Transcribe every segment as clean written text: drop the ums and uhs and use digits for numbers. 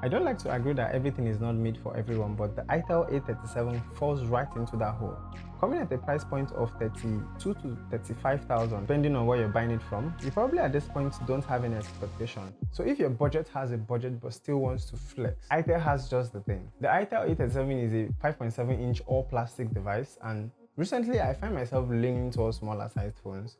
I don't like to agree that everything is not made for everyone, but the Itel A37 falls right into that hole. Coming at a price point of 32 to 35,000, depending on where you're buying it from, you probably at this point don't have any expectation. So if your budget has a budget but still wants to flex, Itel has just the thing. The Itel A37 is a 5.7-inch all-plastic device, and recently I find myself leaning towards smaller sized phones.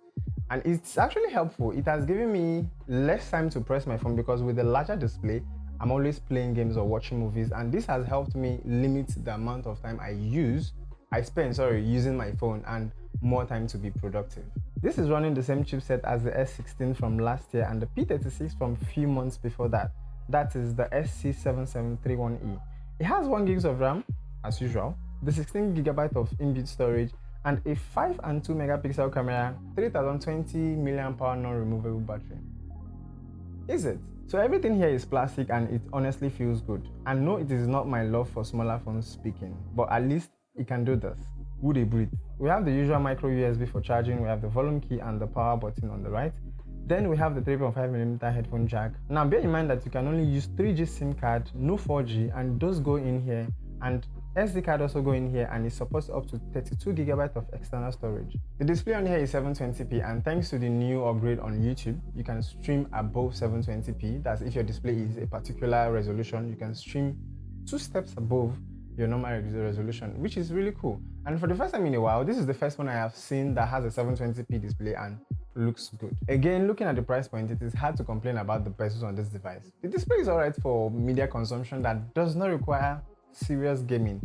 And it's actually helpful. It has given me less time to press my phone because with the larger display, I'm always playing games or watching movies, and this has helped me limit the amount of time I spend using my phone and more time to be productive. This is running the same chipset as the S16 from last year and the P36 from a few months before that. That is the SC7731E. It has 1 GB of RAM, as usual, the 16 GB of inbuilt storage, and a 5 and 2 megapixel camera, 3020 mAh non-removable battery. Is it? So everything here is plastic and it honestly feels good. And no, it is not my love for smaller phones speaking, but at least it can do this. Would it breathe? We have the usual micro USB for charging, we have the volume key and the power button on the right. Then we have the 3.5mm headphone jack. Now bear in mind that you can only use 3G SIM card, no 4G, and those go in here, and SD card also go in here, and it supports up to 32 GB of external storage. The display on here is 720p, and thanks to the new upgrade on YouTube, you can stream above 720p. That's if your display is a particular resolution, you can stream 2 steps above your normal resolution, which is really cool. And for the first time in a while, this is the first one I have seen that has a 720p display and looks good. Again, looking at the price point, it is hard to complain about the bezels on this device. The display is alright for media consumption that does not require serious gaming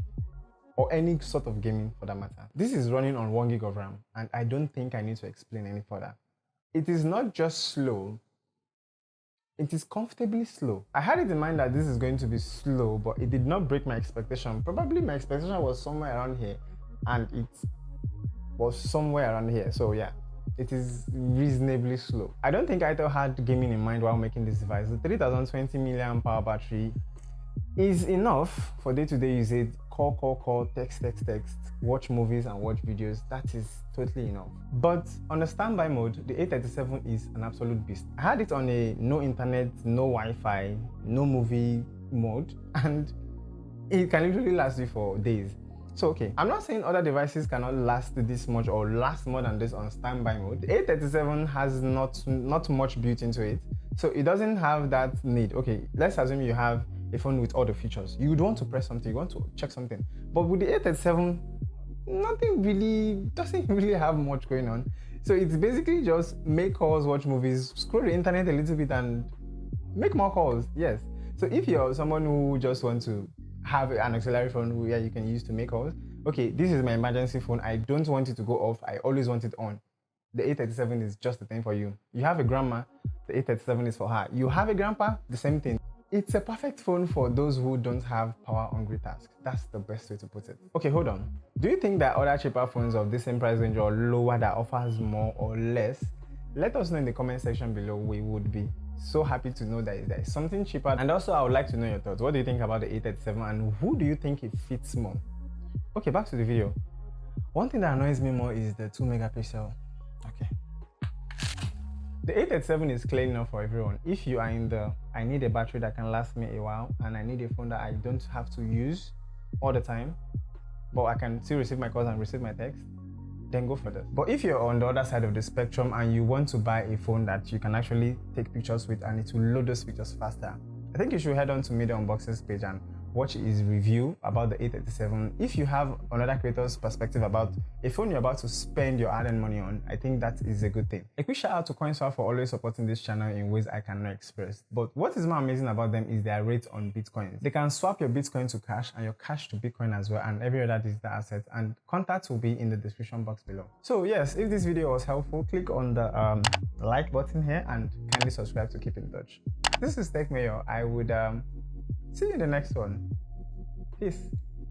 or any sort of gaming for that matter. This is running on 1 GB of RAM, and I don't think I need to explain any further. It is not just slow, it is comfortably slow. I had it in mind that this is going to be slow, but it did not break my expectation. Probably my expectation was somewhere around here, and it was somewhere around here. So yeah, it is reasonably slow. I don't think Itel had gaming in mind while making this device. The 3020 mAh battery is enough for day-to-day usage. Call, text, watch movies and watch videos. That is totally enough. But on the standby mode, the A37 is an absolute beast. I had it on a no internet, no Wi-Fi, no movie mode, and it can literally last you for days. So okay, I'm not saying other devices cannot last this much or last more than this on standby mode. The A37 has not much built into it, so it doesn't have that need. Okay, let's assume you have a phone with all the features. You would want to press something, you want to check something. But with the A37, doesn't really have much going on. So it's basically just make calls, watch movies, scroll the internet a little bit and make more calls. Yes. So if you're someone who just wants to have an auxiliary phone where you can use to make calls, okay, this is my emergency phone. I don't want it to go off. I always want it on. The A37 is just the thing for you. You have a grandma, the A37 is for her. You have a grandpa, the same thing. It's a perfect phone for those who don't have power-hungry tasks. That's the best way to put it. Okay, hold on. Do you think that other cheaper phones of the same price range or lower that offers more or less? Let us know in the comment section below. We would be so happy to know that there is something cheaper. And also, I would like to know your thoughts. What do you think about the A37 and who do you think it fits more? Okay, back to the video. One thing that annoys me more is the 2 megapixel. Okay. The A37 is clear enough for everyone. If you are in the I need a battery that can last me a while and I need a phone that I don't have to use all the time, but I can still receive my calls and receive my text, then go for this. But if you're on the other side of the spectrum and you want to buy a phone that you can actually take pictures with and it will load those pictures faster, I think you should head on to Media Unboxing's page and watch his review about the A37. If you have another creator's perspective about a phone you're about to spend your hard-earned money on, I think that is a good thing. A quick shout out to CoinSwap for always supporting this channel in ways I cannot express. But what is more amazing about them is their rate on Bitcoin. They can swap your Bitcoin to cash and your cash to Bitcoin as well, and every other digital asset, and contacts will be in the description box below. So yes, if this video was helpful, click on the like button here and kindly subscribe to keep in touch. This is Tech Mayor. I would see you in the next one. Peace.